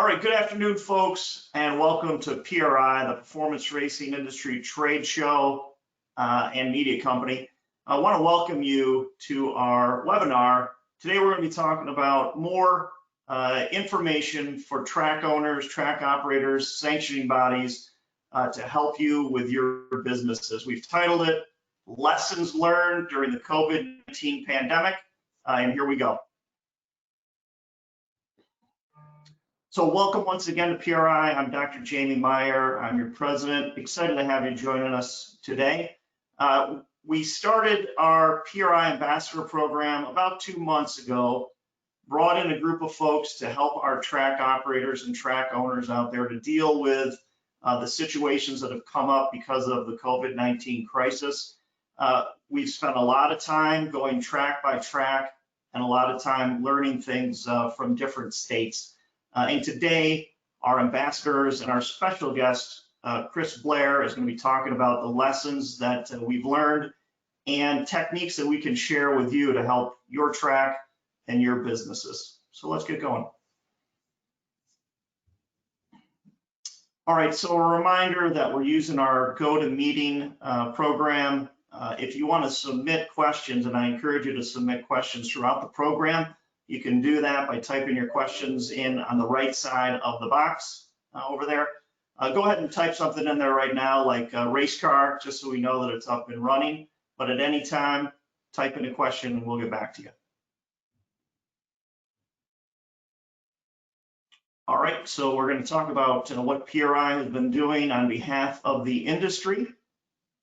All right, good afternoon, folks, and welcome to PRI, the Performance Racing Industry Trade Show and Media Company. I want to welcome you to our webinar. Today, we're going to be talking about more information for track owners, track operators, sanctioning bodies to help you with your businesses. We've titled it Lessons Learned During the COVID-19 Pandemic, and here we go. So welcome once again to PRI. I'm Dr. Jamie Meyer. I'm your president. Excited to have you joining us today. We started our PRI Ambassador Program about 2 months ago, brought in a group of folks to help our track operators and track owners out there to deal with the situations that have come up because of the COVID-19 crisis. We've spent a lot of time going track by track and a lot of time learning things from different states. And today, our ambassadors and our special guest, Chris Blair, is going to be talking about the lessons that we've learned and techniques that we can share with you to help your track and your businesses. So let's get going. All right, so a reminder that we're using our GoToMeeting program. If you want to submit questions, and I encourage you to submit questions throughout the program, you can do that by typing your questions in on the right side of the box over there. Go ahead and type something in there right now, like race car, just so we know that it's up and running. But at any time, type in a question and we'll get back to you. All right, so we're going to talk about what PRI has been doing on behalf of the industry.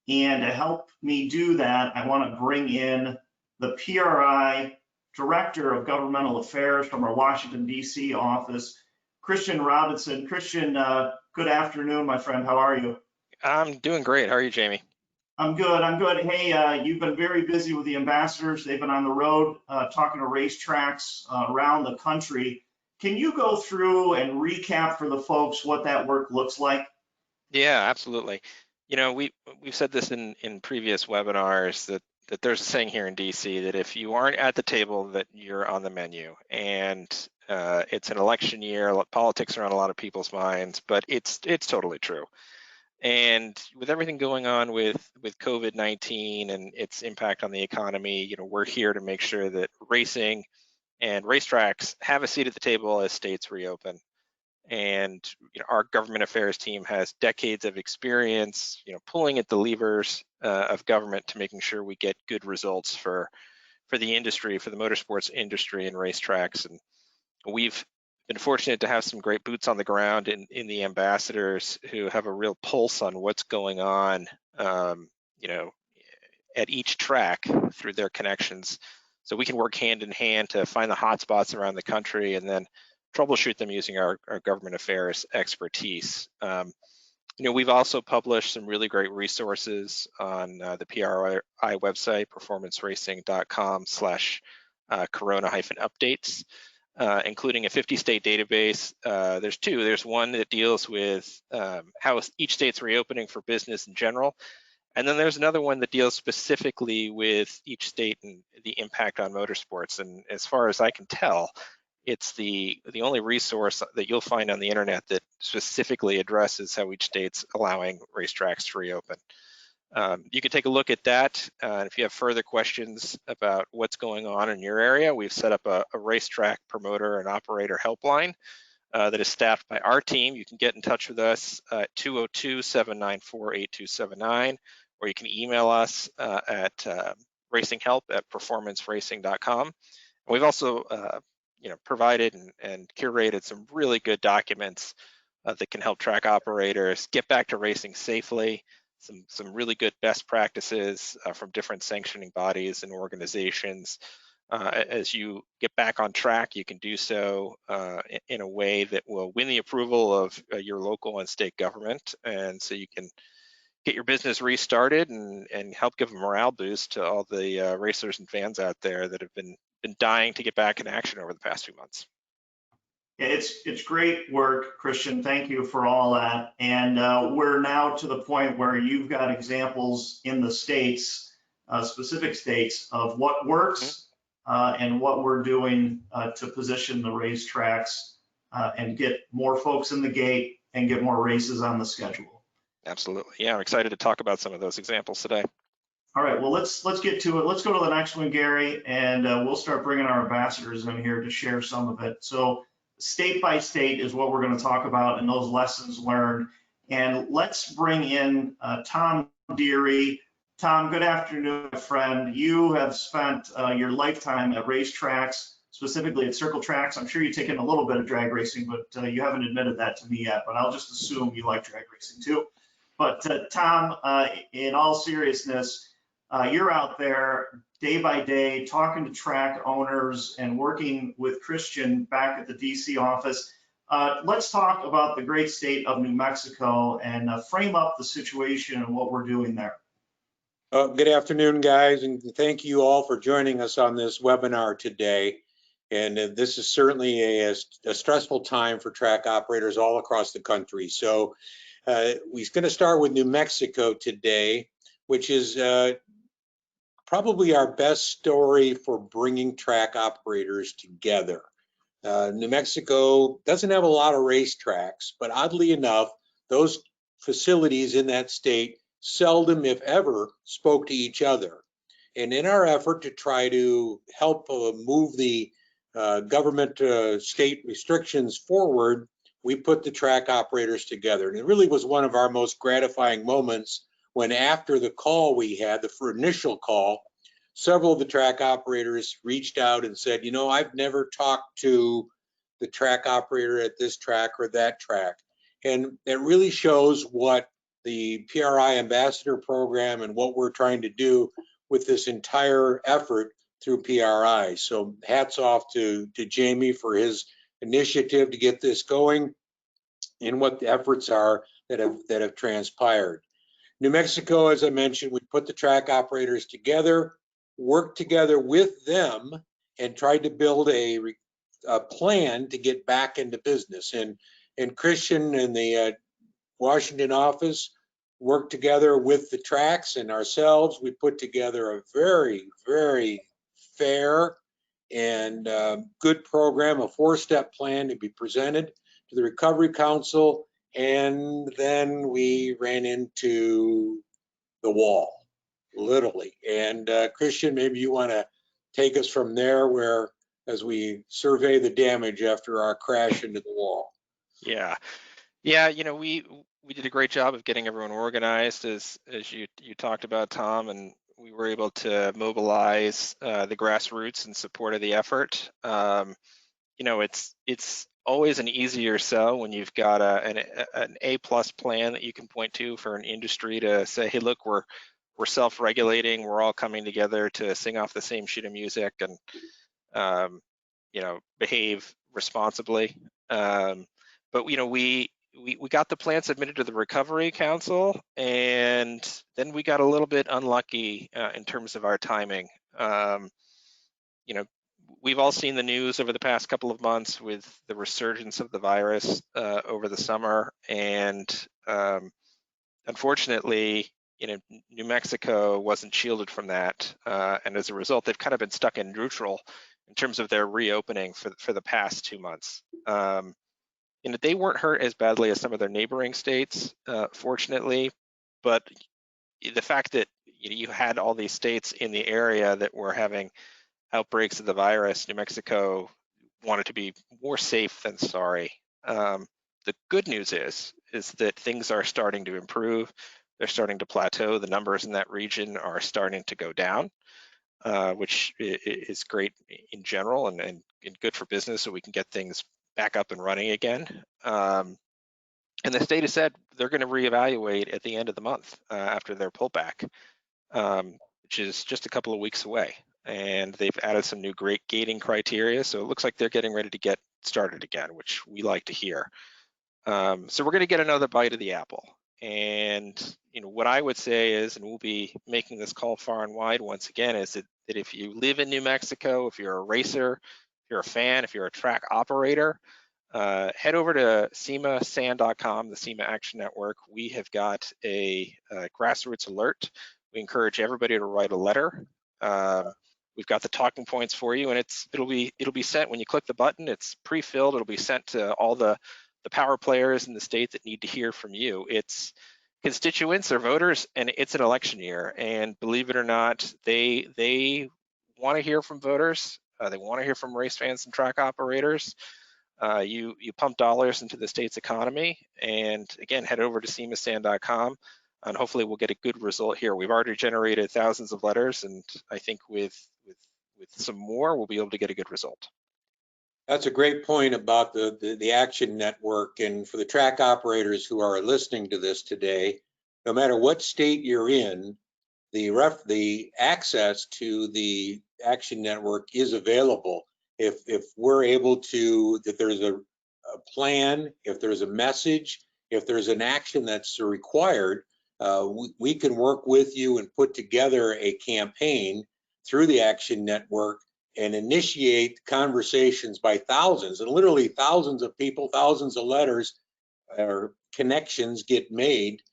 And to help me do that, I want to bring in the PRI Director of Governmental Affairs from our Washington, D.C. office, Christian Robinson. Christian, good afternoon, my friend. How are you? I'm doing great. How are you, Jamie? I'm good. I'm good. Hey, you've been very busy with the ambassadors. They've been on the road talking to racetracks around the country. Can you go through and recap for the folks what that work looks like? Yeah, absolutely. You know, we've said this in previous webinars that there's a saying here in DC that if you aren't at the table, that you're on the menu. And it's an election year, politics are on a lot of people's minds, but it's totally true. And with everything going on with COVID-19 and its impact on the economy, you know, we're here to make sure that racing and racetracks have a seat at the table as states reopen. And you know, our government affairs team has decades of experience, you know, pulling at the levers of government to making sure we get good results for the industry, for the motorsports industry and racetracks. And we've been fortunate to have some great boots on the ground in the ambassadors who have a real pulse on what's going on, you know, at each track through their connections. So we can work hand in hand to find the hot spots around the country and then troubleshoot them using our government affairs expertise. You know, we've also published some really great resources on the PRI website, performanceracing.com/corona-updates, including a 50-state database. There's two. There's one that deals with how each state's reopening for business in general. And then there's another one that deals specifically with each state and the impact on motorsports. And as far as I can tell, it's the only resource that you'll find on the internet that specifically addresses how each state's allowing racetracks to reopen. You can take a look at that. If you have further questions about what's going on in your area, we've set up a racetrack promoter and operator helpline that is staffed by our team. You can get in touch with us at 202-794-8279, or you can email us at racinghelp@performanceracing.com. We've also you know, provided and curated some really good documents that can help track operators get back to racing safely, some really good best practices from different sanctioning bodies and organizations. As you get back on track, you can do so in a way that will win the approval of your local and state government, and so you can get your business restarted and help give a morale boost to all the racers and fans out there that have been dying to get back in action over the past few months. It's great work, Christian. Thank you for all that. And we're now to the point where you've got examples in the states, specific states, of what works and what we're doing to position the racetracks and get more folks in the gate and get more races on the schedule. Absolutely. Yeah, I'm excited to talk about some of those examples today. All right, well, let's get to it. Let's go to the next one, Gary, and we'll start bringing our ambassadors in here to share some of it. So state by state is what we're going to talk about and those lessons learned. And let's bring in Tom Deary. Tom, good afternoon, my friend. You have spent your lifetime at racetracks, specifically at circle tracks. I'm sure you've taken a little bit of drag racing, but you haven't admitted that to me yet, but I'll just assume you like drag racing too. But Tom, in all seriousness, you're out there day by day talking to track owners and working with Christian back at the DC office. Let's talk about the great state of New Mexico and frame up the situation and what we're doing there. Good afternoon, guys, and thank you all for joining us on this webinar today. And this is certainly a stressful time for track operators all across the country. So we're going to start with New Mexico today, which is probably our best story for bringing track operators together. New Mexico doesn't have a lot of racetracks, but oddly enough, those facilities in that state seldom, if ever, spoke to each other. And in our effort to try to help move the government state restrictions forward, we put the track operators together. And it really was one of our most gratifying moments when, after the call we had, the initial call, several of the track operators reached out and said, you know, I've never talked to the track operator at this track or that track. And it really shows what the PRI ambassador program and what we're trying to do with this entire effort through PRI. So hats off to Jamie for his initiative to get this going and what the efforts are that have transpired. New Mexico, as I mentioned, we put the track operators together, worked together with them, and tried to build a plan to get back into business. And Christian and the Washington office worked together with the tracks and ourselves. We put together a very, very fair and good program, a 4-step plan to be presented to the Recovery Council. And then we ran into the wall, literally. And Christian, maybe you want to take us from there, where as we survey the damage after our crash into the wall. Yeah, you know, we did a great job of getting everyone organized, as you talked about, Tom, and we were able to mobilize the grassroots in support of the effort. You know, it's always an easier sell when you've got an A+ plan that you can point to for an industry to say, hey, look, we're self-regulating, we're all coming together to sing off the same sheet of music and you know, behave responsibly. But you know, we got the plan submitted to the Recovery Council, and then we got a little bit unlucky in terms of our timing. You know, we've all seen the news over the past couple of months with the resurgence of the virus over the summer, and unfortunately, you know, New Mexico wasn't shielded from that, and as a result, they've kind of been stuck in neutral in terms of their reopening for the past 2 months. You know, they weren't hurt as badly as some of their neighboring states, fortunately, but the fact that you had all these states in the area that were having outbreaks of the virus, New Mexico wanted to be more safe than sorry. The good news is that things are starting to improve. They're starting to plateau. The numbers in that region are starting to go down, which is great in general and good for business, so we can get things back up and running again. And the state has said they're going to reevaluate at the end of the month after their pullback, which is just a couple of weeks away. And they've added some new great gating criteria, so it looks like they're getting ready to get started again, which we like to hear. So we're going to get another bite of the apple. And you know, what I would say is, and we'll be making this call far and wide once again, is that if you live in New Mexico, if you're a racer, if you're a fan, if you're a track operator, head over to SEMASAN.com, the SEMA Action Network. We have got a grassroots alert. We encourage everybody to write a letter We've got the talking points for you, and it'll be sent when you click the button. It's pre-filled. It'll be sent to all the power players in the state that need to hear from you. It's constituents or voters, and it's an election year. And believe it or not, they want to hear from voters. They want to hear from race fans and track operators. You pump dollars into the state's economy, and again, head over to SEMAstand.com, and hopefully we'll get a good result here. We've already generated thousands of letters, and I think with some more, we'll be able to get a good result. That's a great point about the Action Network, and for the track operators who are listening to this today, no matter what state you're in, the access to the Action Network is available. If we're able to, if there's a plan, if there's a message, if there's an action that's required, we can work with you and put together a campaign through the Action Network and initiate conversations by thousands, and literally thousands of people, thousands of letters or connections get made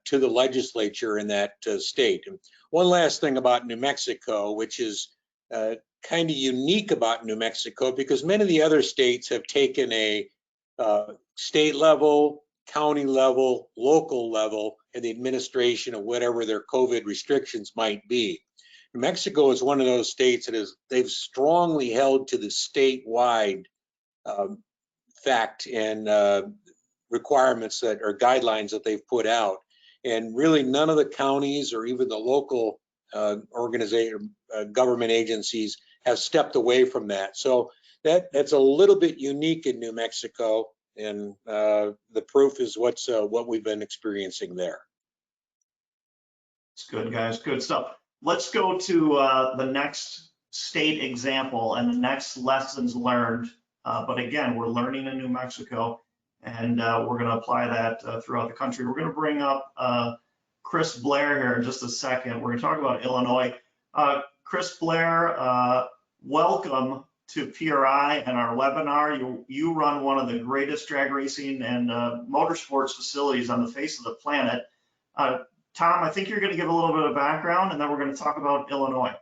to the legislature in that state. And one last thing about New Mexico, which is kind of unique about New Mexico, because many of the other states have taken a state level, county level, local level, and the administration of whatever their COVID restrictions might be. New Mexico is one of those states that they've strongly held to the statewide fact and requirements that or guidelines that they've put out. And really none of the counties or even the local organization, government agencies have stepped away from that. So that's a little bit unique in New Mexico, and the proof is what we've been experiencing there. It's good, guys, good stuff. Let's go to the next state example and the next lessons learned. But again, we're learning in New Mexico, and we're going to apply that throughout the country. We're going to bring up Chris Blair here in just a second. We're going to talk about Illinois. Chris Blair, welcome to PRI and our webinar. You run one of the greatest drag racing and motorsports facilities on the face of the planet. Tom, I think you're going to give a little bit of background, and then we're going to talk about Illinois.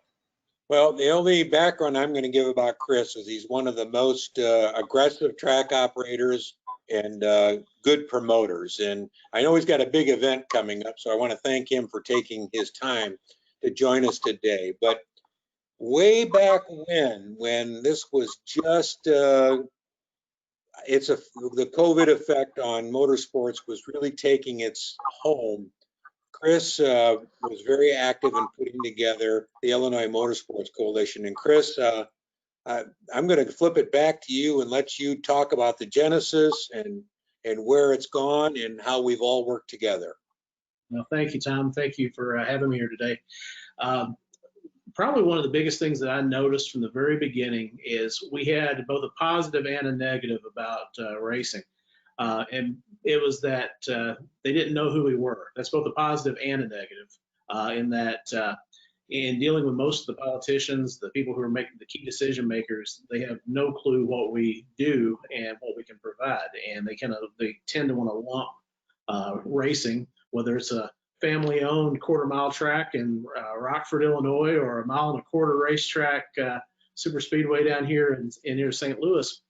Well, the only background I'm going to give about Chris is he's one of the most aggressive track operators and good promoters. And I know he's got a big event coming up, so I want to thank him for taking his time to join us today. But way back when this was just, the COVID effect on motorsports was really taking its home. Chris was very active in putting together the Illinois Motorsports Coalition. And Chris, I'm going to flip it back to you and let you talk about the genesis and where it's gone and how we've all worked together. Well, thank you, Tom. Thank you for having me here today. Probably one of the biggest things that I noticed from the very beginning is we had both a positive and a negative about racing. And it was that they didn't know who we were. That's both a positive and a negative, in that in dealing with most of the politicians, the people who are making the key decision makers, they have no clue what we do and what we can provide. And they tend to want to lump racing, whether it's a family-owned quarter-mile track in Rockford, Illinois, or a mile-and-a-quarter racetrack super speedway down here in near St. Louis.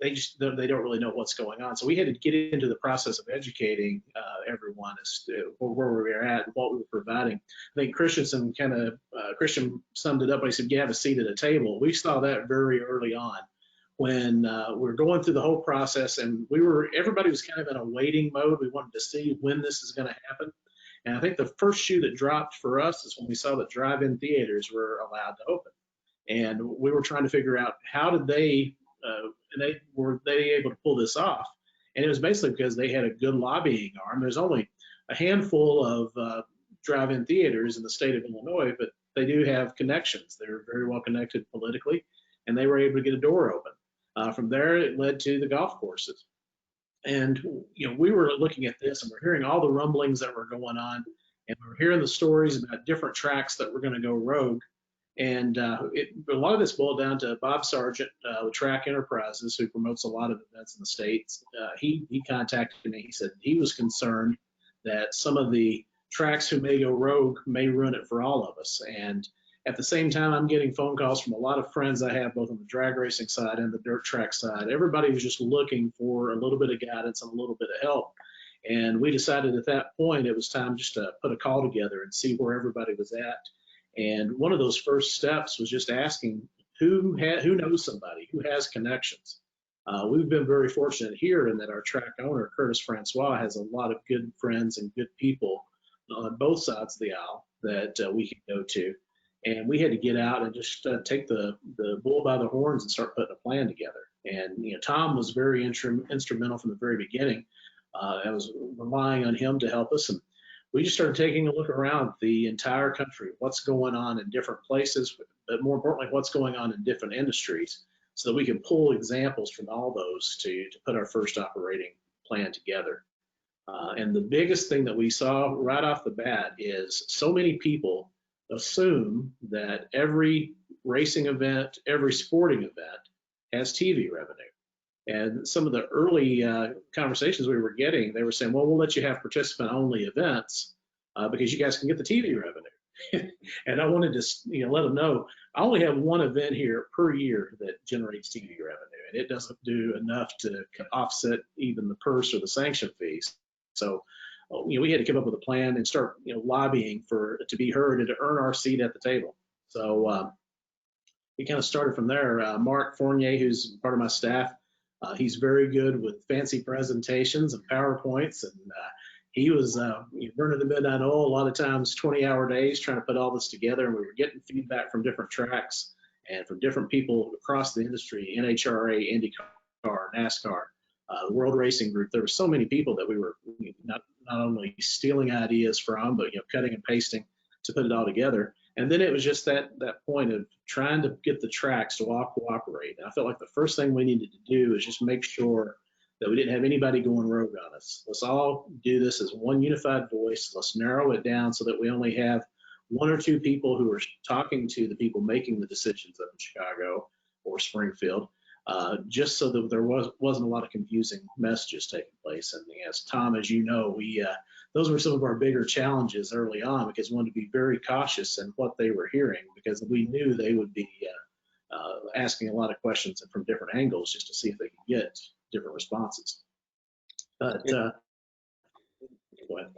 They don't really know what's going on. So we had to get into the process of educating everyone as to where we were at, what we were providing. I think Christian summed it up when he said, "You have a seat at the table." We saw that very early on when we were going through the whole process, and everybody was kind of in a waiting mode. We wanted to see when this is going to happen. And I think the first shoe that dropped for us is when we saw that drive-in theaters were allowed to open. And we were trying to figure out how did were they able to pull this off? And it was basically because they had a good lobbying arm. There's only a handful of drive-in theaters in the state of Illinois, but they do have connections. They're very well connected politically, and they were able to get a door open. From there, it led to the golf courses. And we were looking at this, and we're hearing all the rumblings that were going on, and we're hearing the stories about different tracks that were going to go rogue. And a lot of this boiled down to Bob Sargent with Track Enterprises, who promotes a lot of events in the States. He contacted me. He said he was concerned that some of the tracks who may go rogue may ruin it for all of us. And At the same time, I'm getting phone calls from a lot of friends I have, both on the drag racing side and the dirt track side. Everybody was just looking for a little bit of guidance and a little bit of help. And we decided at that point it was time just to put a call together and see where everybody was at. And one of those first steps was just asking who knows somebody, who has connections. We've been very fortunate here in that our track owner, Curtis Francois, has a lot of good friends and good people on both sides of the aisle that we can go to. And we had to get out and just take the bull by the horns and start putting a plan together. And Tom was very instrumental from the very beginning. I was relying on him to help us, and we just started taking a look around the entire country, what's going on in different places, but more importantly, what's going on in different industries, so that we can pull examples from all those to put our first operating plan together. And the biggest thing that we saw right off the bat is so many people assume that every racing event, every sporting event has TV revenue. And some of the early conversations we were getting, they were saying, well, we'll let you have participant-only events because you guys can get the TV revenue. And I wanted to let them know, I only have one event here per year that generates TV revenue, and it doesn't do enough to offset even the purse or the sanction fees. So we had to come up with a plan and start lobbying to be heard and to earn our seat at the table. So we kind of started from there. Mark Fournier, who's part of my staff, he's very good with fancy presentations and PowerPoints, and he was burning the midnight oil a lot of times, 20-hour days trying to put all this together. And we were getting feedback from different tracks and from different people across the industry, NHRA, IndyCar, NASCAR, the World Racing Group. There were so many people that we were not only stealing ideas from, but cutting and pasting to put it all together. And then it was just that point of trying to get the tracks to all cooperate. And I felt like the first thing we needed to do is just make sure that we didn't have anybody going rogue on us. Let's all do this as one unified voice. Let's narrow it down so that we only have one or two people who are talking to the people making the decisions up in Chicago or Springfield, just so that there wasn't a lot of confusing messages taking place. And as Tom, as you know, those were some of our bigger challenges early on, because we wanted to be very cautious in what they were hearing, because we knew they would be asking a lot of questions from different angles just to see if they could get different responses. But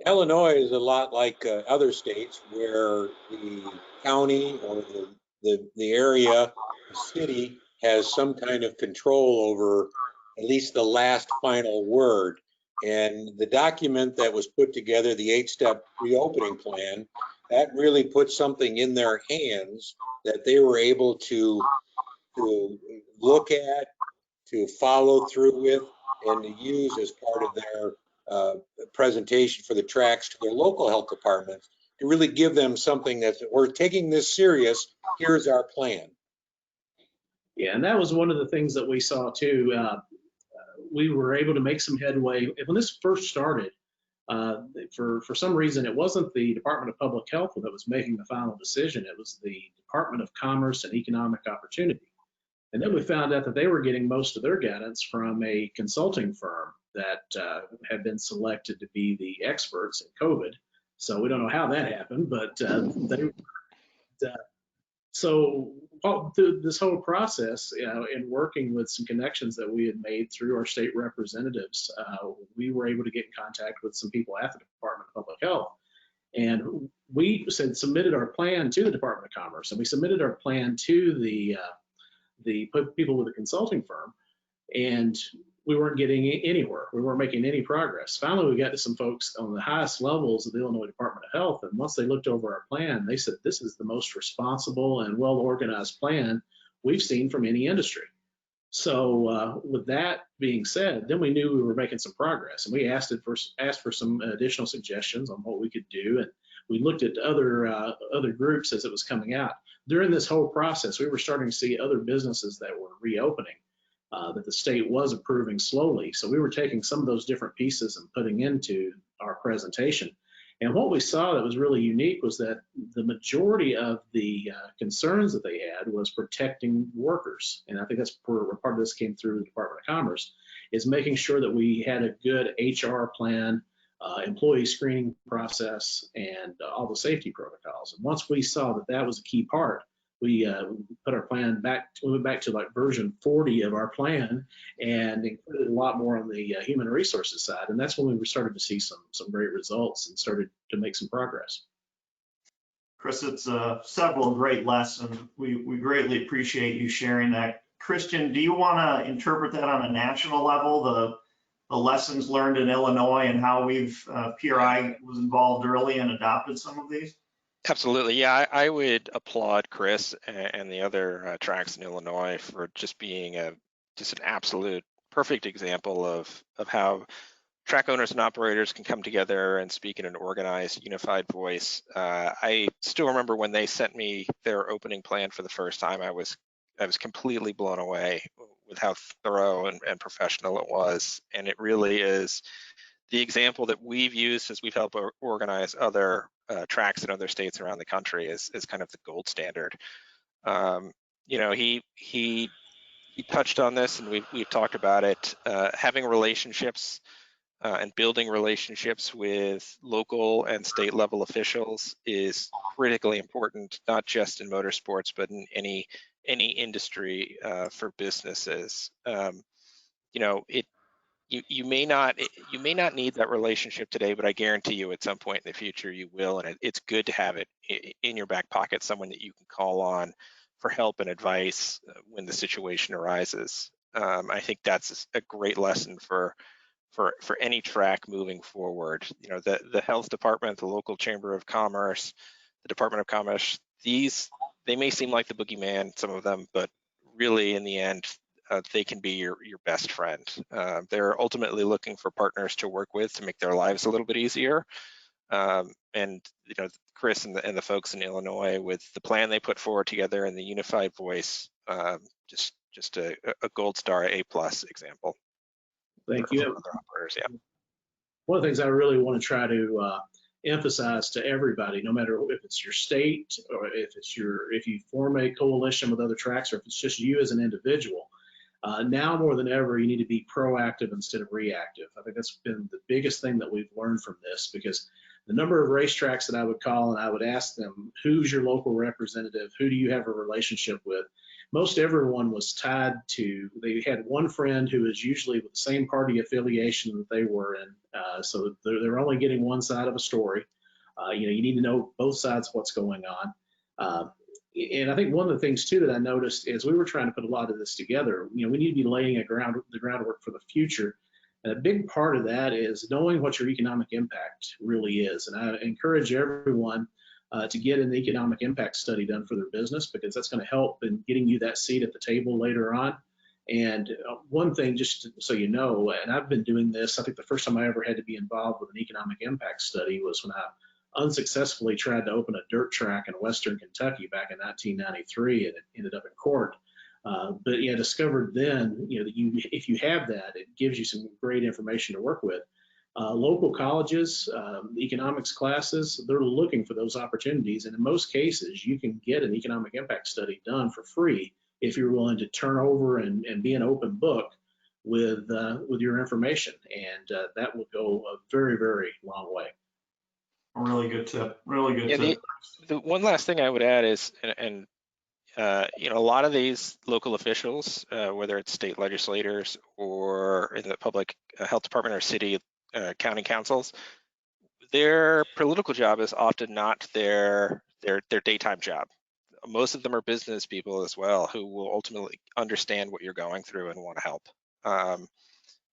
Illinois is a lot like other states where the county or the area, the city, has some kind of control over at least the last final word. And the document that was put together, the 8-step reopening plan, that really put something in their hands that they were able to look at, to follow through with, and to use as part of their presentation for the tracks to their local health departments, to really give them something that we're taking this serious. Here's our plan. Yeah, and that was one of the things that we saw too. We were able to make some headway when this first started. For some reason, it wasn't the Department of Public Health that was making the final decision. It was the Department of Commerce and Economic Opportunity. And then we found out that they were getting most of their guidance from a consulting firm that had been selected to be the experts in COVID. So we don't know how that happened, but so through this whole process, in working with some connections that we had made through our state representatives, we were able to get in contact with some people at the Department of Public Health. And we submitted our plan to the Department of Commerce, and we submitted our plan to the people with the consulting firm, and we weren't getting anywhere. We weren't making any progress. Finally, we got to some folks on the highest levels of the Illinois Department of Health, and once they looked over our plan, they said, this is the most responsible and well-organized plan we've seen from any industry. So with that being said, then we knew we were making some progress, and we asked for some additional suggestions on what we could do, and we looked at other groups as it was coming out. During this whole process, we were starting to see other businesses that were reopening, that the state was approving slowly. So we were taking some of those different pieces and putting into our presentation. And what we saw that was really unique was that the majority of the concerns that they had was protecting workers. And I think that's where part of this came through the Department of Commerce, is making sure that we had a good HR plan, employee screening process, and all the safety protocols. And once we saw that that was a key part, we put our plan back. We went back to like version 40 of our plan and included a lot more on the human resources side. And that's when we started to see some great results and started to make some progress. Chris, it's several great lessons. We greatly appreciate you sharing that. Christian, do you want to interpret that on a national level, the lessons learned in Illinois and how we've, PRI was involved early and adopted some of these? Absolutely. Yeah, I would applaud Chris and the other tracks in Illinois for just being just an absolute perfect example of how track owners and operators can come together and speak in an organized, unified voice. I still remember when they sent me their opening plan for the first time, I was completely blown away with how thorough and professional it was. And it really is the example that we've used as we've helped organize other tracks in other states around the country is kind of the gold standard. You know, he touched on this, and we've talked about it. Having relationships and building relationships with local and state level officials is critically important, not just in motorsports, but in any industry for businesses. You know, you may not need that relationship today, but I guarantee you at some point in the future you will, and it's good to have it in your back pocket, someone that you can call on for help and advice when the situation arises. I think that's a great lesson for any track moving forward. You know, the health department, the local chamber of commerce, the Department of Commerce, they may seem like the boogeyman, some of them, but really in the end, they can be your best friend. They're ultimately looking for partners to work with to make their lives a little bit easier. And you know, Chris and the folks in Illinois, with the plan they put forward together and the unified voice, just a gold star A+ example. Thank you. Other operators, yeah. One of the things I really want to try to emphasize to everybody, no matter if it's your state or if you form a coalition with other tracks, or if it's just you as an individual, now more than ever, you need to be proactive instead of reactive. I think that's been the biggest thing that we've learned from this, because the number of racetracks that I would call and I would ask them, who's your local representative? Who do you have a relationship with? Most everyone was tied to, they had one friend who was usually with the same party affiliation that they were in. So they're only getting one side of a story. You know, you need to know both sides of what's going on. And I think one of the things too that I noticed is we were trying to put a lot of this together. You know, we need to be laying the groundwork for the future. And a big part of that is knowing what your economic impact really is. And I encourage everyone to get an economic impact study done for their business, because that's going to help in getting you that seat at the table later on. And one thing, just so you know, and I've been doing this, I think the first time I ever had to be involved with an economic impact study was when I unsuccessfully tried to open a dirt track in Western Kentucky back in 1993, and it ended up in court. But yeah, discovered then, you know, that if you have that, it gives you some great information to work with. Local colleges, economics classes, they're looking for those opportunities. And in most cases, you can get an economic impact study done for free if you're willing to turn over and be an open book with your information. And that will go a very, very long way. Really good tip. Really good tip. The one last thing I would add is, you know, a lot of these local officials, whether it's state legislators or in the public health department or city county councils, their political job is often not their daytime job. Most of them are business people as well, who will ultimately understand what you're going through and want to help.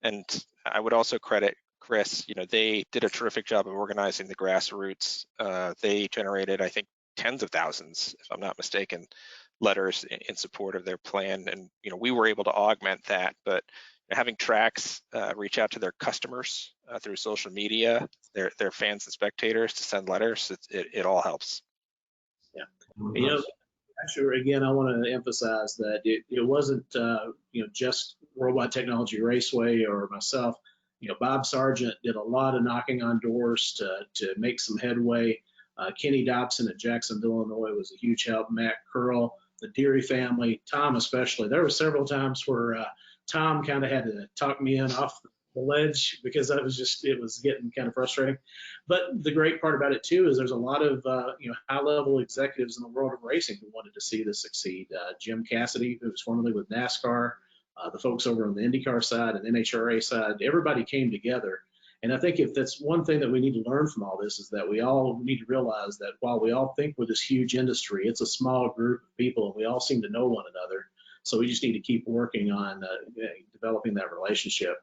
And I would also credit Chris. You know, they did a terrific job of organizing the grassroots. They generated, I think, tens of thousands, if I'm not mistaken, letters in support of their plan. And, you know, we were able to augment that, but having tracks reach out to their customers through social media, their fans and spectators, to send letters, it all helps. Yeah. You know, actually, again, I want to emphasize that it wasn't, you know, just Worldwide Technology Raceway or myself. You know, Bob Sargent did a lot of knocking on doors to make some headway. Kenny Dobson at Jacksonville, Illinois was a huge help. Matt Curl, the Deary family, Tom especially. There were several times where Tom kind of had to talk me in off ledge because it was getting kind of frustrating. But the great part about it too is there's a lot of high-level executives in the world of racing who wanted to see this succeed. Jim Cassidy, who was formerly with NASCAR, the folks over on the IndyCar side and NHRA side, everybody came together. And I think if that's one thing that we need to learn from all this is that we all need to realize that while we all think we're this huge industry, it's a small group of people and we all seem to know one another. So we just need to keep working on developing that relationship.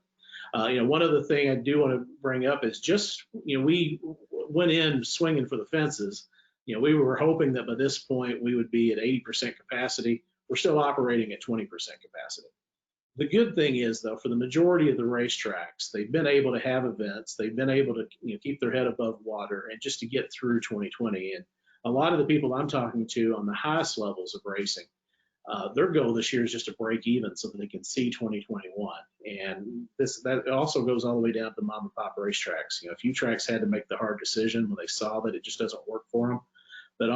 One other thing I do want to bring up is just, we went in swinging for the fences. We were hoping that by this point we would be at 80% capacity. We're still operating at 20% capacity. The good thing is, though, for the majority of the racetracks, they've been able to have events. They've been able to keep their head above water and just to get through 2020. And a lot of the people I'm talking to on the highest levels of racing, their goal this year is just to break even so that they can see 2021. And that also goes all the way down to mom and pop racetracks. A few tracks had to make the hard decision when they saw that it just doesn't work for them. But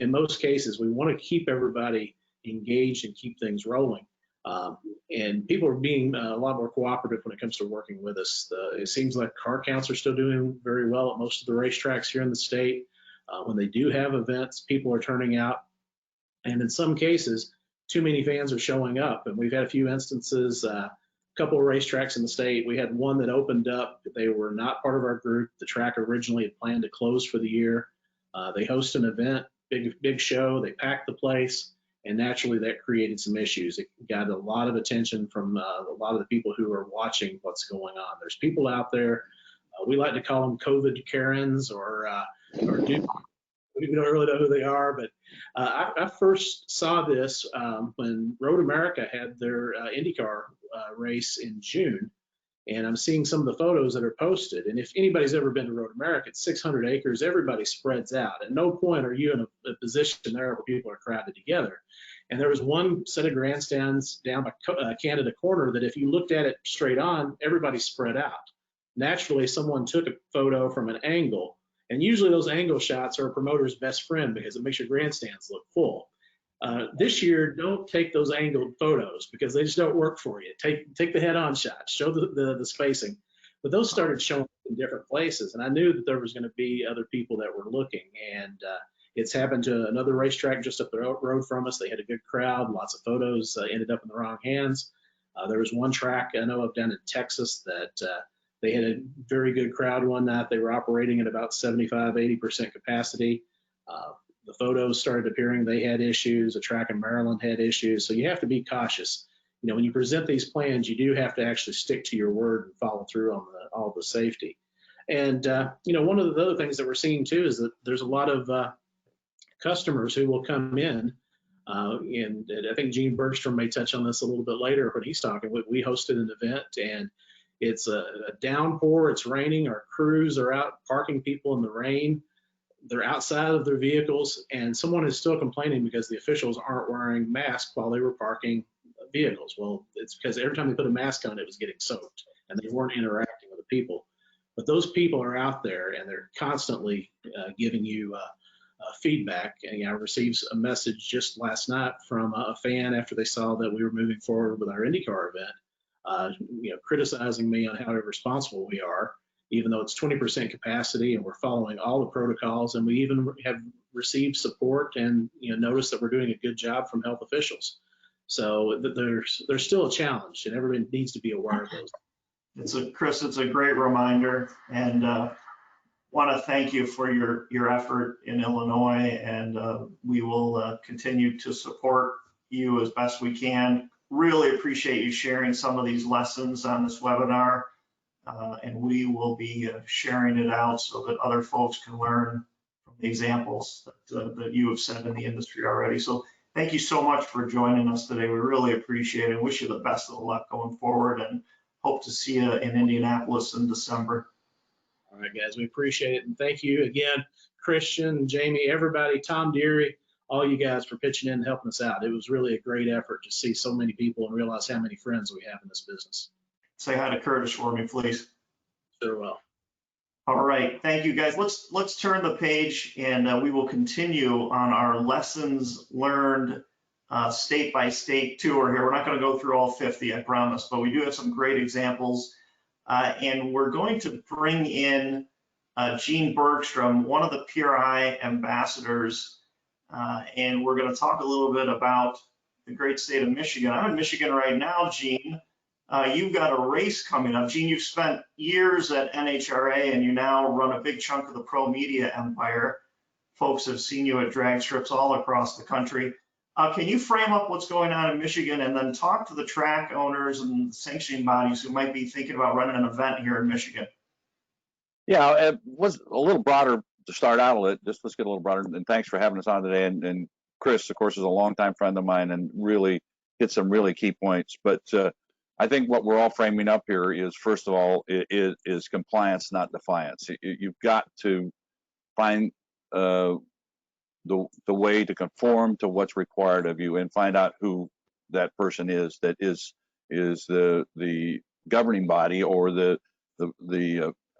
in most cases, we want to keep everybody engaged and keep things rolling. And people are being a lot more cooperative when it comes to working with us. It seems like car counts are still doing very well at most of the racetracks here in the state. When they do have events, people are turning out. And in some cases, too many fans are showing up. And we've had a few instances, a couple of racetracks in the state. We had one that opened up. They were not part of our group. The track originally had planned to close for the year. They host an event, big show. They packed the place. And naturally, that created some issues. It got a lot of attention from a lot of the people who are watching what's going on. There's people out there, we like to call them COVID Karens or dude, we don't really know who they are. But I first saw this when Road America had their IndyCar race in June. And I'm seeing some of the photos that are posted. And if anybody's ever been to Road America, it's 600 acres, everybody spreads out. At no point are you in a position there where people are crowded together. And there was one set of grandstands down by Canada Corner that if you looked at it straight on, everybody spread out. Naturally, someone took a photo from an angle. And usually those angle shots are a promoter's best friend because it makes your grandstands look full. This year, don't take those angled photos because they just don't work for you. Take the head-on shot, show the spacing. But those started showing up in different places, and I knew that there was going to be other people that were looking. And it's happened to another racetrack just up the road from us. They had a good crowd, lots of photos ended up in the wrong hands. There was one track I know of down in Texas that they had a very good crowd one night. They were operating at about 75–80% capacity. The photos started appearing. They had issues. A track in Maryland had issues. So you have to be cautious. When you present these plans, you do have to actually stick to your word and follow through on all the safety. And, one of the other things that we're seeing too is that there's a lot of customers who will come in. And I think Gene Bergstrom may touch on this a little bit later when he's talking. We hosted an event and it's a downpour. It's raining. Our crews are out parking people in the rain. They're outside of their vehicles, and someone is still complaining because the officials aren't wearing masks while they were parking vehicles. Well, it's because every time they put a mask on, it was getting soaked, and they weren't interacting with the people. But those people are out there, and they're constantly giving you feedback. And I received a message just last night from a fan after they saw that we were moving forward with our IndyCar event, criticizing me on how irresponsible we are, even though it's 20% capacity and we're following all the protocols, and we even have received support and notice that we're doing a good job from health officials. So there's still a challenge, and everybody needs to be aware of those. Chris, it's a great reminder, and want to thank you for your effort in Illinois, and we will continue to support you as best we can. Really appreciate you sharing some of these lessons on this webinar. And we will be sharing it out so that other folks can learn from the examples that you have set in the industry already. So thank you so much for joining us today. We really appreciate it. Wish you the best of luck going forward and hope to see you in Indianapolis in December. All right, guys, we appreciate it. And thank you again, Christian, Jamie, everybody, Tom Deary, all you guys for pitching in and helping us out. It was really a great effort to see so many people and realize how many friends we have in this business. Say hi to Curtis for me, please. Sure will. All right, thank you guys. Let's turn the page, and we will continue on our lessons learned state by state tour here. We're not going to go through all 50, I promise, but we do have some great examples And we're going to bring in Gene Bergstrom, one of the PRI ambassadors, and we're going to talk a little bit about the great state of Michigan. I'm in Michigan right now, Gene. You've got a race coming up. Gene, you've spent years at NHRA and you now run a big chunk of the pro media empire. Folks have seen you at drag strips all across the country. Can you frame up what's going on in Michigan and then talk to the track owners and sanctioning bodies who might be thinking about running an event here in Michigan? Yeah, it was a little broader to start out with. Let's get a little broader. And thanks for having us on today. And Chris, of course, is a longtime friend of mine and really hit some really key points. But I think what we're all framing up here is, first of all, is compliance, not defiance. You've got to find the way to conform to what's required of you and find out who that person is that is the governing body or the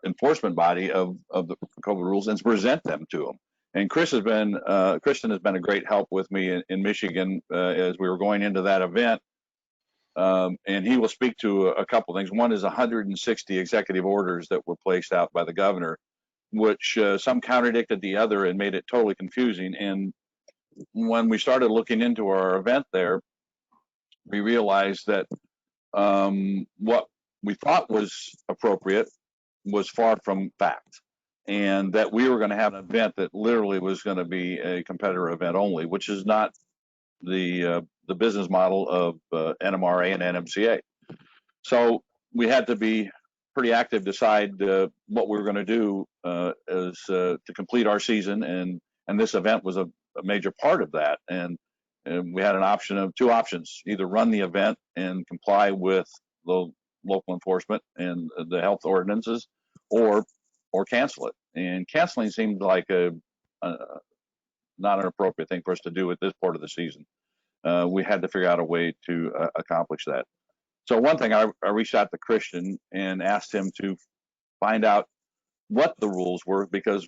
enforcement body of the COVID rules and present them to them. And Kristen has been a great help with me in Michigan as we were going into that event. And he will speak to a couple things. One is 160 executive orders that were placed out by the governor, which some contradicted the other and made it totally confusing. And when we started looking into our event there, we realized that what we thought was appropriate was far from fact, and that we were going to have an event that literally was going to be a competitor event only, which is not the business model of NMRA and NMCA. So we had to be pretty active, decide what we were going to do to complete our season, and this event was a major part of that. And we had an option of two options: either run the event and comply with the local enforcement and the health ordinances, or cancel it. And canceling seemed like not an appropriate thing for us to do at this part of the season. We had to figure out a way to accomplish that. So one thing, I reached out to Christian and asked him to find out what the rules were, because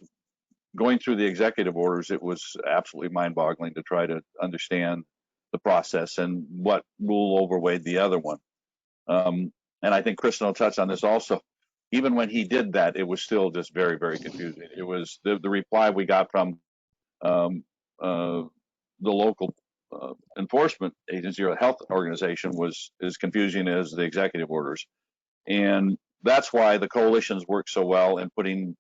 going through the executive orders, it was absolutely mind-boggling to try to understand the process and what rule overweighed the other one. And I think Christian will touch on this also. Even when he did that, it was still just very, very confusing. It was the reply we got from the local enforcement agency or health organization was as confusing as the executive orders. And that's why the coalitions work so well in putting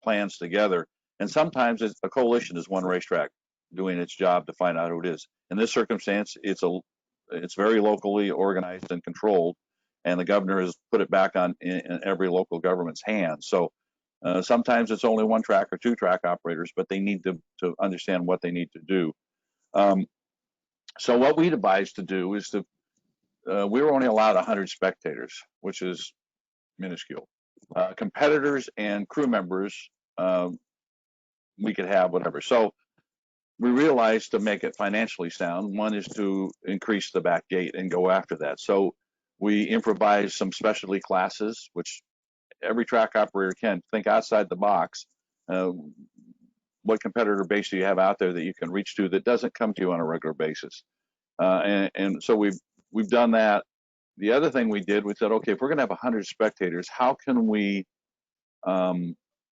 plans together. And sometimes a coalition is one racetrack doing its job to find out who it is. In this circumstance, it's very locally organized and controlled, and the governor has put it back in every local government's hands. So sometimes it's only one track or two track operators, but they need to understand what they need to do. So what we devised to do is we were only allowed 100 spectators, which is minuscule. Competitors and crew members, we could have whatever. So we realized to make it financially sound, one is to increase the back gate and go after that. So we improvised some specialty classes, which every track operator can think outside the box. What competitor base do you have out there that you can reach to that doesn't come to you on a regular basis? And so we've done that. The other thing we did, we said, okay, if we're going to have 100 spectators, how can we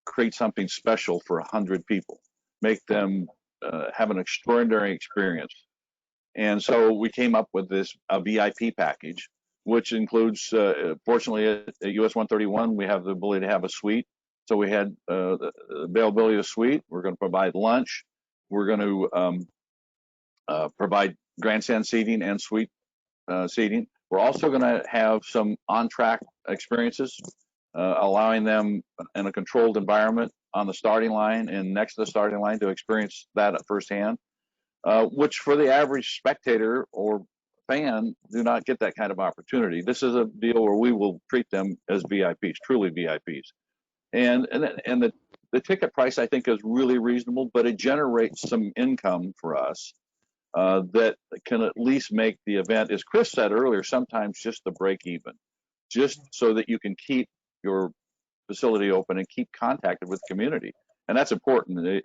create something special for 100 people, make them have an extraordinary experience? And so we came up with a VIP package, which includes, fortunately at US 131, we have the ability to have a suite. So we had the availability of suite. We're going to provide lunch. We're going to provide grandstand seating and suite seating. We're also going to have some on-track experiences, allowing them in a controlled environment on the starting line and next to the starting line to experience that at firsthand, which for the average spectator or fan do not get that kind of opportunity. This is a deal where we will treat them as VIPs, truly VIPs. And the ticket price, I think, is really reasonable, but it generates some income for us that can at least make the event, as Chris said earlier, sometimes just the break even, just so that you can keep your facility open and keep contacted with the community. And that's important.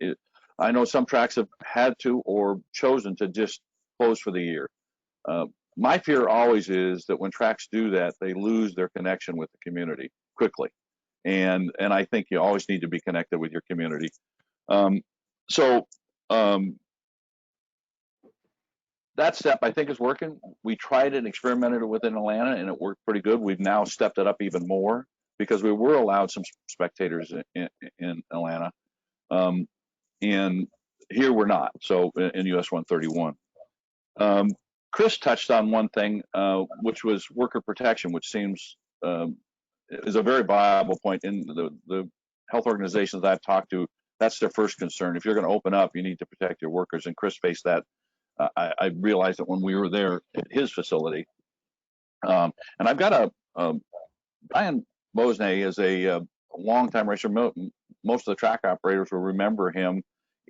I know some tracks have had to or chosen to just close for the year. my fear always is that when tracks do that, they lose their connection with the community quickly. And I think you always need to be connected with your community. So that step I think is working. We tried it and experimented with it in Atlanta, and it worked pretty good. We've now stepped it up even more because we were allowed some spectators in Atlanta, and here we're not. So in US 131. Chris touched on one thing, which was worker protection, which seems is a very viable point. In the health organizations I've talked to, that's their first concern. If you're going to open up, you need to protect your workers, and Chris faced that. I realized that when we were there at his facility. And I've got Brian Bosnay is a longtime racer. Most of the track operators will remember him.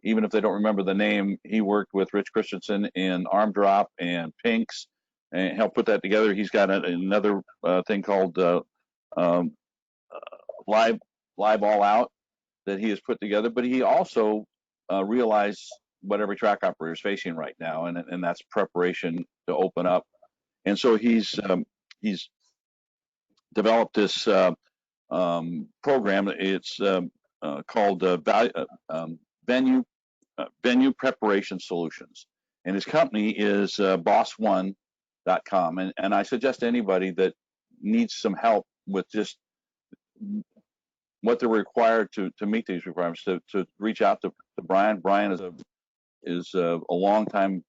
Even if they don't remember the name, he worked with Rich Christensen in Arm Drop and Pinks and helped put that together. He's got another thing called Live All Out that he has put together, but he also realized what every track operator is facing right now, and that's preparation to open up. And so he's developed this program. It's called Venue Preparation Solutions, and his company is boss1.com. And I suggest anybody that needs some help with just what they're required to meet these requirements to reach out to Brian. Brian is a longtime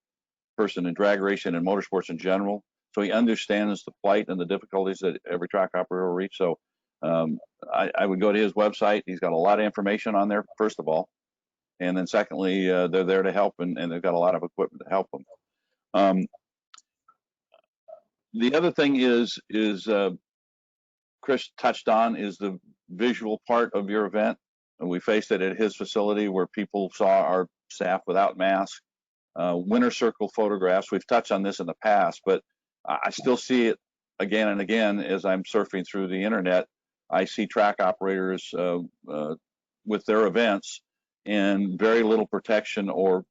person in drag racing and motorsports in general, so he understands the plight and the difficulties that every track operator will reach. So I would go to his website. He's got a lot of information on there, first of all, and then secondly, they're there to help, and they've got a lot of equipment to help them. The other thing is Chris touched on is the visual part of your event. And we faced it at his facility where people saw our staff without masks. Winner circle photographs. We've touched on this in the past, but I still see it again and again as I'm surfing through the internet. I see track operators with their events and very little protection or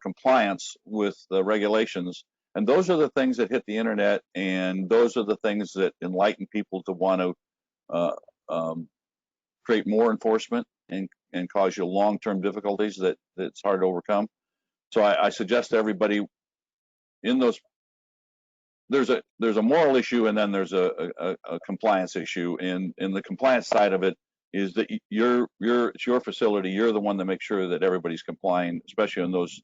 compliance with the regulations. And those are the things that hit the internet, and those are the things that enlighten people to want to create more enforcement and cause you long-term difficulties that's hard to overcome. So I suggest to everybody in those, there's a moral issue, and then there's a compliance issue. And the compliance side of it is that it's your facility. You're the one that makes sure that everybody's complying, especially in those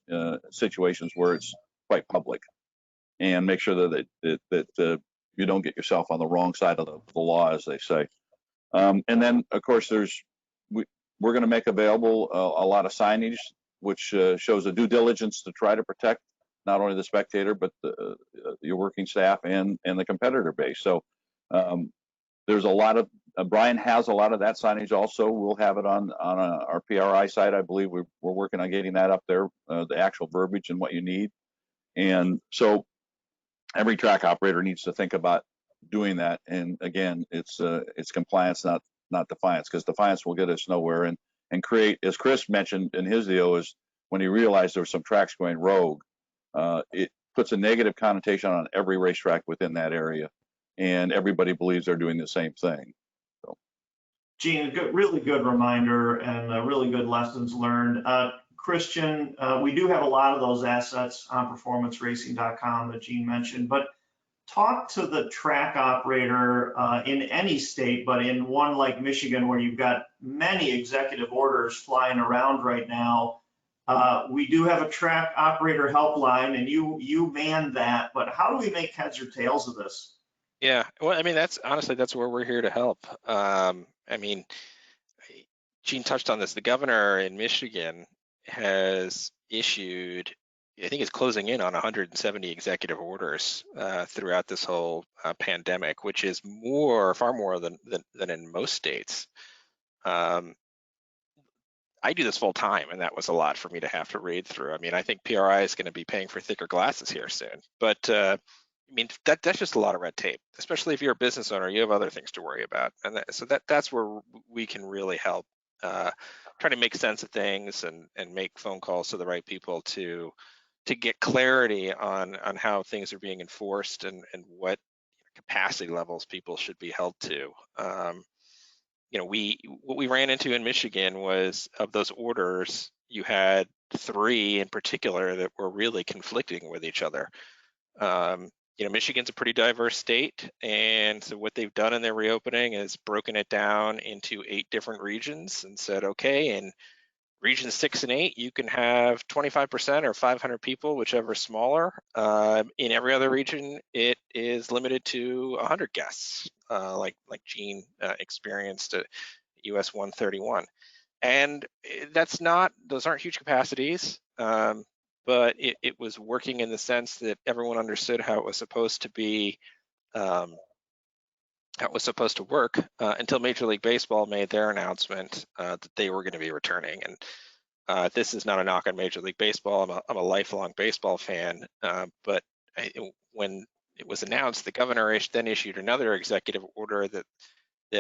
situations where it's quite public, and make sure that you don't get yourself on the wrong side of the law, as they say. And then, of course, we're going to make available a lot of signage, which shows a due diligence to try to protect not only the spectator, but your working staff and the competitor base. So there's a lot of, Brian has a lot of that signage also. We'll have it on our PRI site. I believe we're working on getting that up there, the actual verbiage and what you need. And so every track operator needs to think about doing that. And again, it's compliance, not defiance, because defiance will get us nowhere and create, as Chris mentioned in his deal, is when he realized there were some tracks going rogue, it puts a negative connotation on every racetrack within that area, and everybody believes they're doing the same thing. So, Gene, really good reminder and really good lessons learned. Christian, we do have a lot of those assets on performanceracing.com that Gene mentioned, but talk to the track operator in any state, but in one like Michigan, where you've got many executive orders flying around right now. We do have a track operator helpline, and you man that, but how do we make heads or tails of this? Yeah, well, I mean, that's where we're here to help. I mean, Gene touched on this. The governor in Michigan has issued, I think it's closing in on 170 executive orders throughout this whole pandemic, which is far more than in most states. I do this full time, and that was a lot for me to have to read through. I mean, I think PRI is going to be paying for thicker glasses here soon, but I mean, that's just a lot of red tape, especially if you're a business owner. You have other things to worry about, and so that's where we can really help try to make sense of things and make phone calls to the right people to to get clarity on how things are being enforced and what capacity levels people should be held to. What we ran into in Michigan was, of those orders, you had 3 in particular that were really conflicting with each other. Michigan's a pretty diverse state, and so what they've done in their reopening is broken it down into 8 different regions and said, okay, in regions 6 and 8, you can have 25% or 500 people, whichever is smaller. In every other region, it is limited to 100 guests, like Gene experienced at US 131. And those aren't huge capacities, but it was working in the sense that everyone understood how it was supposed to be, how it was supposed to work, until Major League Baseball made their announcement that they were going to be returning. And this is not a knock on Major League Baseball. I'm a lifelong baseball fan, but when it was announced, the governor then issued another executive order that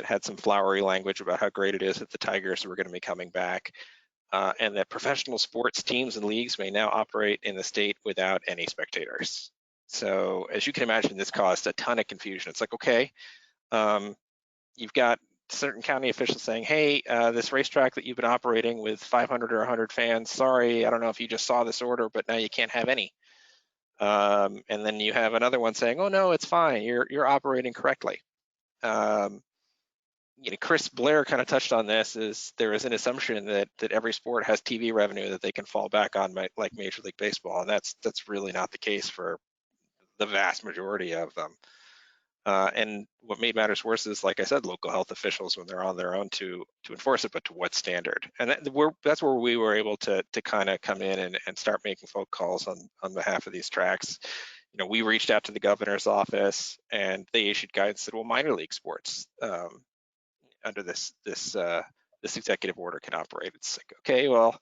had some flowery language about how great it is that the Tigers were going to be coming back, and that professional sports teams and leagues may now operate in the state without any spectators. So as you can imagine, this caused a ton of confusion. It's like, okay, you've got certain county officials saying, hey, this racetrack that you've been operating with 500 or 100 fans, sorry, I don't know if you just saw this order, but now you can't have any. And then you have another one saying, oh no, it's fine, you're operating correctly. Chris Blair kind of touched on this. There is an assumption that every sport has TV revenue that they can fall back on, like Major League Baseball, and that's really not the case for the vast majority of them. And what made matters worse is, like I said, local health officials, when they're on their own to enforce it, but to what standard? And that's where we were able to kind of come in and start making phone calls on behalf of these tracks. We reached out to the governor's office, and they issued guidance that, well, minor league sports under this executive order can operate. It's like, okay, well,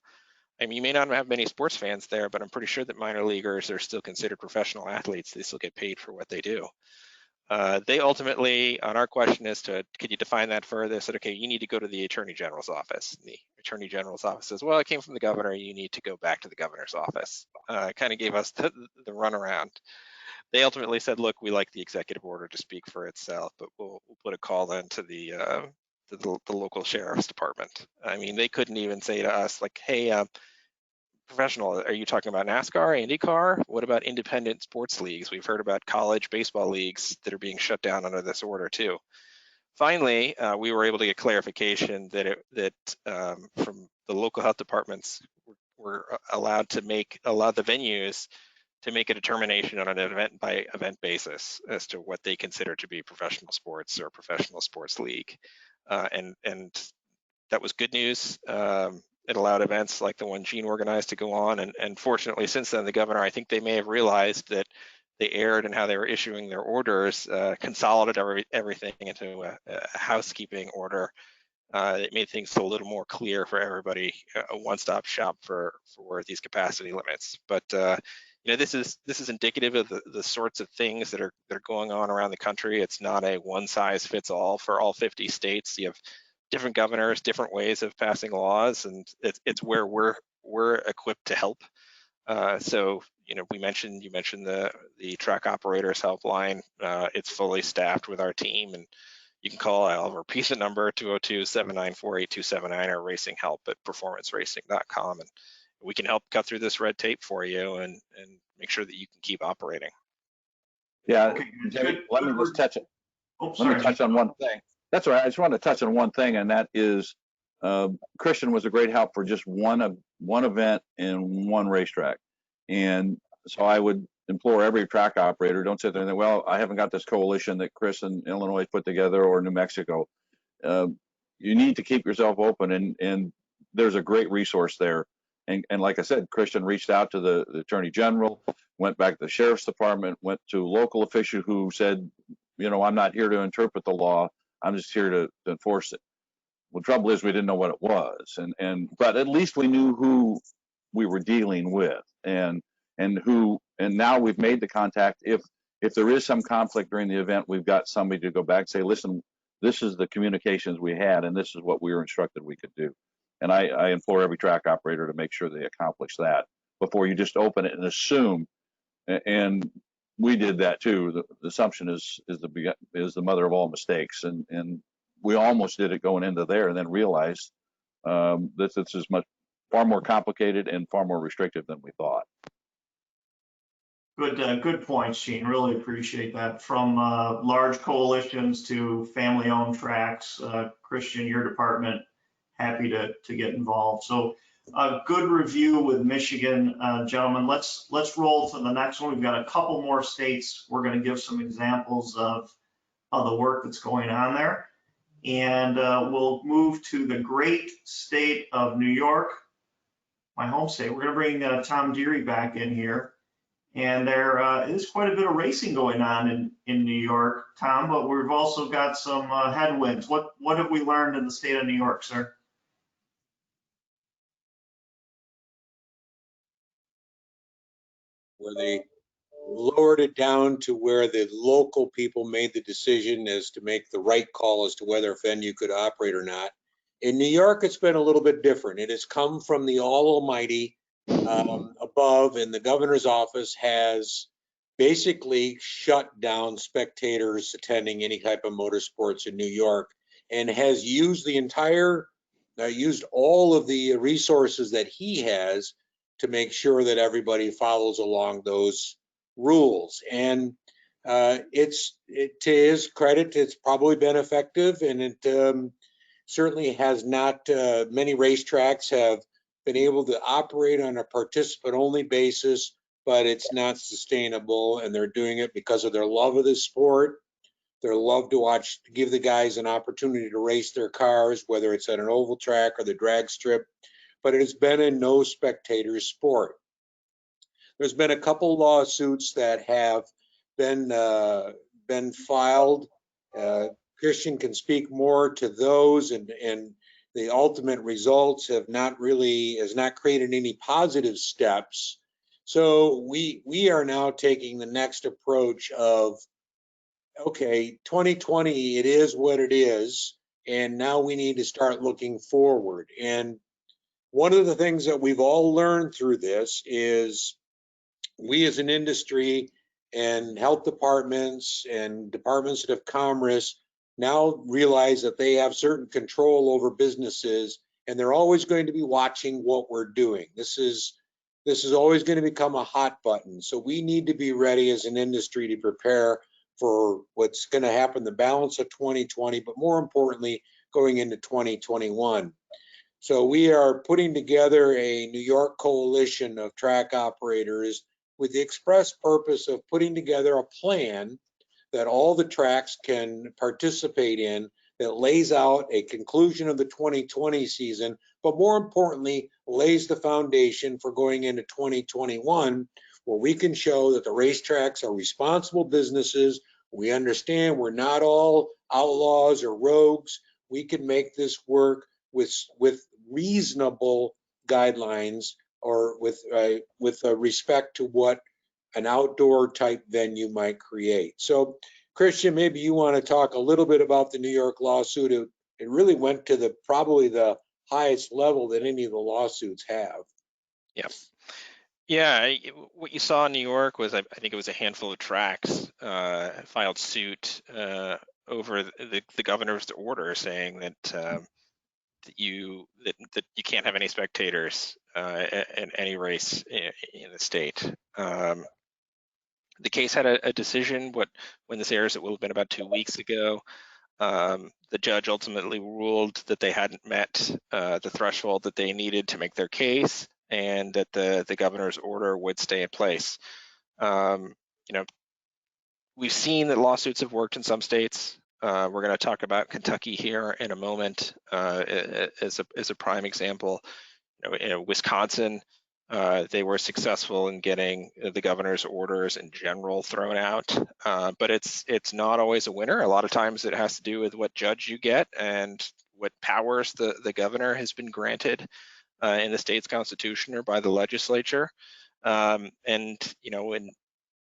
I mean, you may not have many sports fans there, but I'm pretty sure that minor leaguers are still considered professional athletes. They still get paid for what they do. They ultimately, on our question as to, could you define that further, said, okay, you need to go to the Attorney General's office. And the Attorney General's office says, well, it came from the governor. You need to go back to the governor's office. Kind of gave us the runaround. They ultimately said, look, we like the executive order to speak for itself, but we'll put a call then to the local sheriff's department. I mean, they couldn't even say to us, like, hey, professional, are you talking about NASCAR, IndyCar? What about independent sports leagues? We've heard about college baseball leagues that are being shut down under this order too. Finally, we were able to get clarification that from the local health departments were allowed the venues to make a determination on an event by event basis as to what they consider to be professional sports or professional sports league. And that was good news. It allowed events like the one Gene organized to go on. And fortunately, since then, the governor, I think they may have realized that they erred in how they were issuing their orders, consolidated everything into a housekeeping order. It made things a little more clear for everybody, a one-stop shop for these capacity limits. But this is indicative of the sorts of things that are going on around the country. It's not a one-size-fits-all for all 50 states. You have different governors, different ways of passing laws, and it's where we're equipped to help. So you mentioned the track operators helpline. It's fully staffed with our team, and you can call, I'll repeat the number, 202-794-8279, or racing help at performanceracing.com, and we can help cut through this red tape for you and make sure that you can keep operating. Yeah, Okay, Jamie, let me just touch it. Oh, sorry, Let me touch on one thing. That's all right. I just wanted to touch on one thing, and that is Christian was a great help for just one event and one racetrack. And so I would implore every track operator, don't sit there and think, well, I haven't got this coalition that Chris in Illinois put together, or New Mexico. You need to keep yourself open, and there's a great resource there. And like I said, Christian reached out to the Attorney General, went back to the Sheriff's Department, went to a local official who said, I'm not here to interpret the law. I'm just here to enforce it. Well, the trouble is we didn't know what it was, but at least we knew who we were dealing with, and now we've made the contact. If there is some conflict during the event, we've got somebody to go back and say, listen, this is the communications we had, and this is what we were instructed we could do. And I implore every track operator to make sure they accomplish that. before you just open it and assume. And we did that too. The assumption is the mother of all mistakes, and we almost did it going into there, and then realized that this is far more complicated and far more restrictive than we thought. Good points, Gene. Really appreciate that. From large coalitions to family-owned tracks, Christian, your department, happy to get involved. So a good review with Michigan, gentlemen. Let's roll to the next one. We've got a couple more states. We're going to give some examples of the work that's going on there. And we'll move to the great state of New York, my home state. We're going to bring Tom Deary back in here. And there is quite a bit of racing going on in New York, Tom, but we've also got some headwinds. What have we learned in the state of New York, sir? Where they lowered it down to where the local people made the decision as to make the right call as to whether a venue could operate or not. In New York, it's been a little bit different. It has come from the almighty above, and the governor's office has basically shut down spectators attending any type of motorsports in New York, and has used used all of the resources that he has to make sure that everybody follows along those rules. And to his credit, it's probably been effective, and it certainly has not. Many racetracks have been able to operate on a participant-only basis, but it's not sustainable, and they're doing it because of their love of the sport, their love to give the guys an opportunity to race their cars, whether it's at an oval track or the drag strip, but it has been a no spectator sport. There's been a couple lawsuits that have been filed. Christian can speak more to those, and the ultimate results has not created any positive steps. So we are now taking the next approach of, okay, 2020, it is what it is, and now we need to start looking forward. And one of the things that we've all learned through this is we as an industry and health departments and departments of commerce now realize that they have certain control over businesses, and they're always going to be watching what we're doing. This is always going to become a hot button. So we need to be ready as an industry to prepare for what's going to happen the balance of 2020, but more importantly, going into 2021. So we are putting together a New York coalition of track operators with the express purpose of putting together a plan that all the tracks can participate in, that lays out a conclusion of the 2020 season, but more importantly, lays the foundation for going into 2021, where we can show that the racetracks are responsible businesses. We understand we're not all outlaws or rogues. We can make this work with reasonable guidelines, or with respect to what an outdoor type venue might create. So Christian, maybe you want to talk a little bit about the New York lawsuit. It really went to probably the highest level that any of the lawsuits have. Yeah, what you saw in New York was, I think it was a handful of tracks filed suit over the governor's order saying that you can't have any spectators in any race in the state. The case had a decision. When this airs, it will have been about 2 weeks ago. The judge ultimately ruled that they hadn't met the threshold that they needed to make their case, and that the governor's order would stay in place. We've seen that lawsuits have worked in some states. We're going to talk about Kentucky here in a moment as a prime example. In Wisconsin, they were successful in getting the governor's orders in general thrown out, but it's not always a winner. A lot of times it has to do with what judge you get and what powers the governor has been granted in the state's constitution or by the legislature.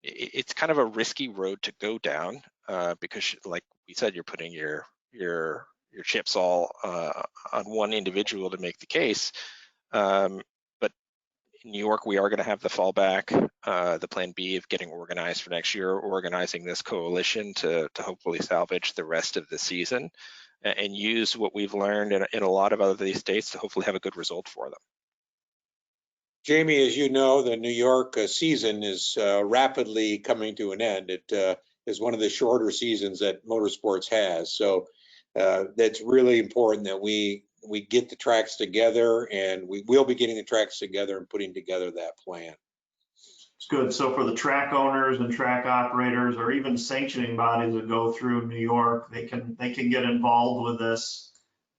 It's kind of a risky road to go down because, like we said, you're putting your chips all on one individual to make the case. But New York, we are going to have the fallback, the plan B of getting organized for next year, organizing this coalition to hopefully salvage the rest of the season and use what we've learned in a lot of other these states to hopefully have a good result for them. Jamie, as you know, the New York season is rapidly coming to an end. It is one of the shorter seasons that Motorsports has. So that's really important that we get the tracks together, and we will be getting the tracks together and putting together that plan. It's good. So for the track owners and track operators, or even sanctioning bodies that go through New York, they can get involved with this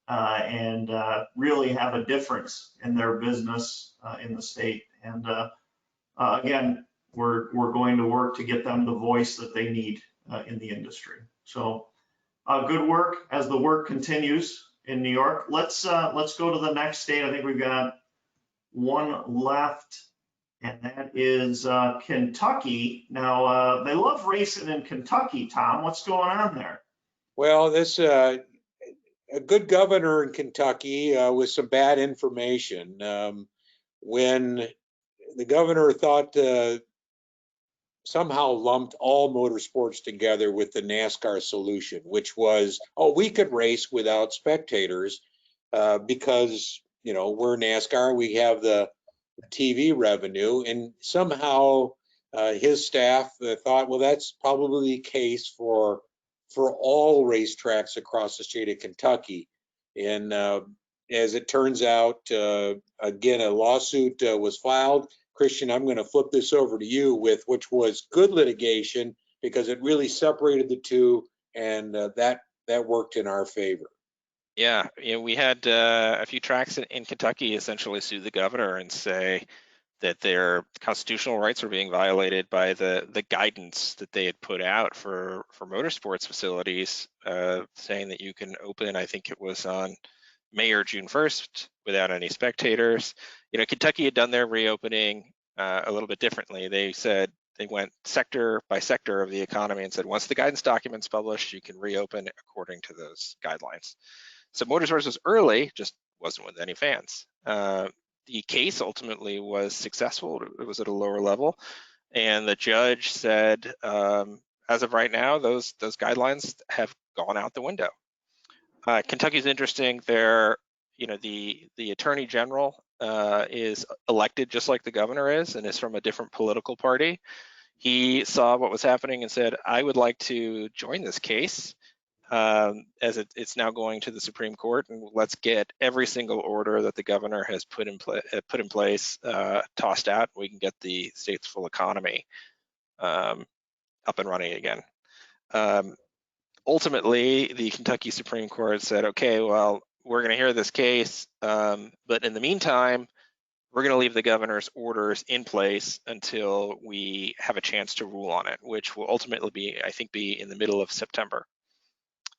and really have a difference in their business in the state. And again, we're going to work to get them the voice that they need in the industry. So good work as the work continues in New York. Let's go to the next state. I think we've got one left, and that is Kentucky. Now, they love racing in Kentucky, Tom. What's going on there? Well, this a good governor in Kentucky with some bad information. When the governor thought somehow lumped all motorsports together with the NASCAR solution, which was, oh, we could race without spectators because, you know, we're NASCAR, we have the TV revenue, and somehow his staff thought, well, that's probably the case for all racetracks across the state of Kentucky. And as it turns out, again, a lawsuit was filed. Christian, I'm going to flip this over to you with which was good litigation because it really separated the two, and that worked in our favor. Yeah, we had a few tracks in Kentucky essentially sue the governor and say that their constitutional rights were being violated by the guidance that they had put out for motorsports facilities, saying that you can open, I think it was on May or June 1st without any spectators. You know, Kentucky had done their reopening a little bit differently. They said they went sector by sector of the economy and said, once the guidance document's published, you can reopen according to those guidelines. So Motorsports was early, just wasn't with any fans. The case ultimately was successful. It was at a lower level, and the judge said, as of right now, those guidelines have gone out the window. Kentucky's interesting. There, you know, the attorney general is elected just like the governor is, and is from a different political party. He saw what was happening and said, I would like to join this case. As it's now going to the Supreme Court, and let's get every single order that the governor has put in place tossed out. We can get the state's full economy up and running again. Ultimately, the Kentucky Supreme Court said, okay, well, we're going to hear this case, but in the meantime, we're going to leave the governor's orders in place until we have a chance to rule on it, which will ultimately be, I think, be in the middle of September.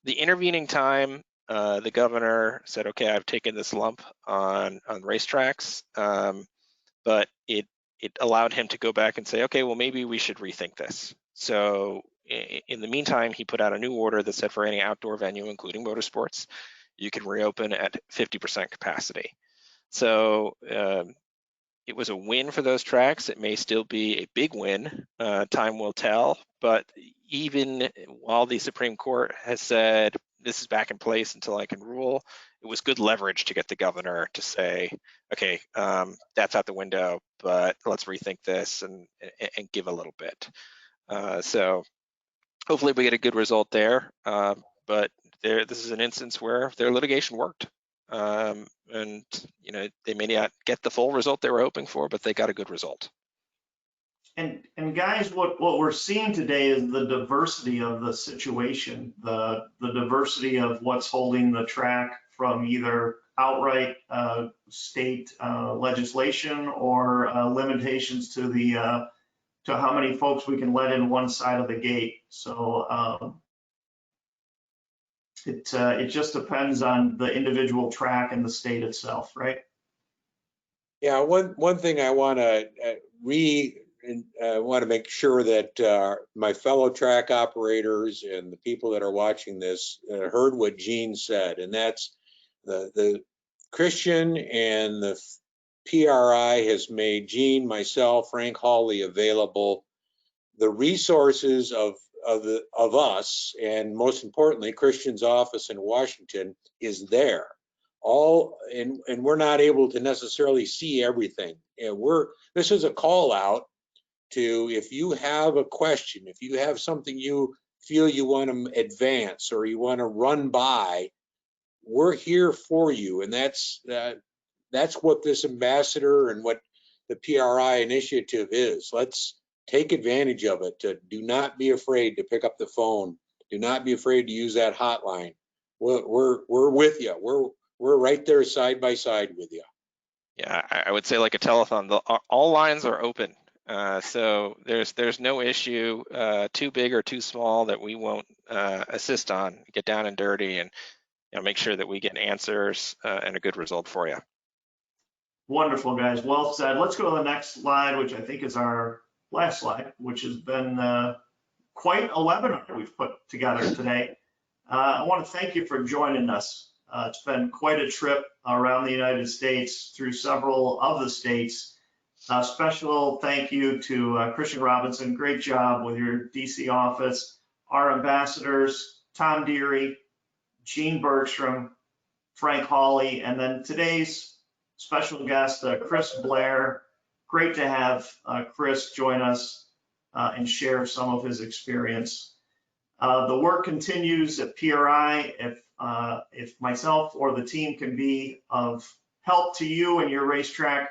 The intervening time, the governor said, okay, I've taken this lump on racetracks, but it allowed him to go back and say, okay, well, maybe we should rethink this. So in the meantime, he put out a new order that said for any outdoor venue, including motorsports, you can reopen at 50% capacity. So it was a win for those tracks. It may still be a big win. Time will tell. But even while the Supreme Court has said this is back in place until I can rule, it was good leverage to get the governor to say, okay, that's out the window, but let's rethink this and give a little bit. So hopefully we get a good result there. But this is an instance where their litigation worked. And you know, they may not get the full result they were hoping for, but they got a good result. And guys, what we're seeing today is the diversity of the situation, the diversity of what's holding the track from either outright state legislation or limitations to the to how many folks we can let in one side of the gate. So it just depends on the individual track and the state itself, right? Yeah, one thing I want to want to make sure that my fellow track operators and the people that are watching this heard what Gene said, and that's the Christian and the PRI has made Gene, myself, Frank Hawley available. The resources of us, and most importantly, Christian's office in Washington is there. And we're not able to necessarily see everything. And this is a call out to, if you have a question, if you have something you feel you want to advance or you want to run by, we're here for you. And that's what this ambassador and what the PRI initiative is. Let's take advantage of it. Do not be afraid to pick up the phone. Do not be afraid to use that hotline. We're with you. We're right there side by side with you. Yeah, I would say like a telethon, all lines are open. So there's no issue too big or too small that we won't assist on. Get down and dirty and make sure that we get answers and a good result for you. Wonderful, guys. Well said. Let's go to the next slide, which I think is our last slide, which has been quite a webinar we've put together today. I want to thank you for joining us. It's been quite a trip around the United States through several of the states. Special thank you to Christian Robinson. Great job with your DC office. Our ambassadors, Tom Deary, Gene Bergstrom, Frank Hawley, and then today's special guest, Chris Blair. Great to have Chris join us and share some of his experience. The work continues at PRI. If myself or the team can be of help to you and your racetrack,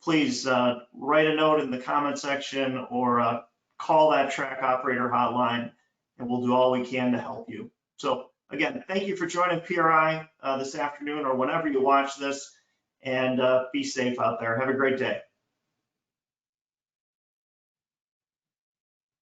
please write a note in the comment section or call that track operator hotline, and we'll do all we can to help you. So again, thank you for joining PRI this afternoon or whenever you watch this, and be safe out there. Have a great day.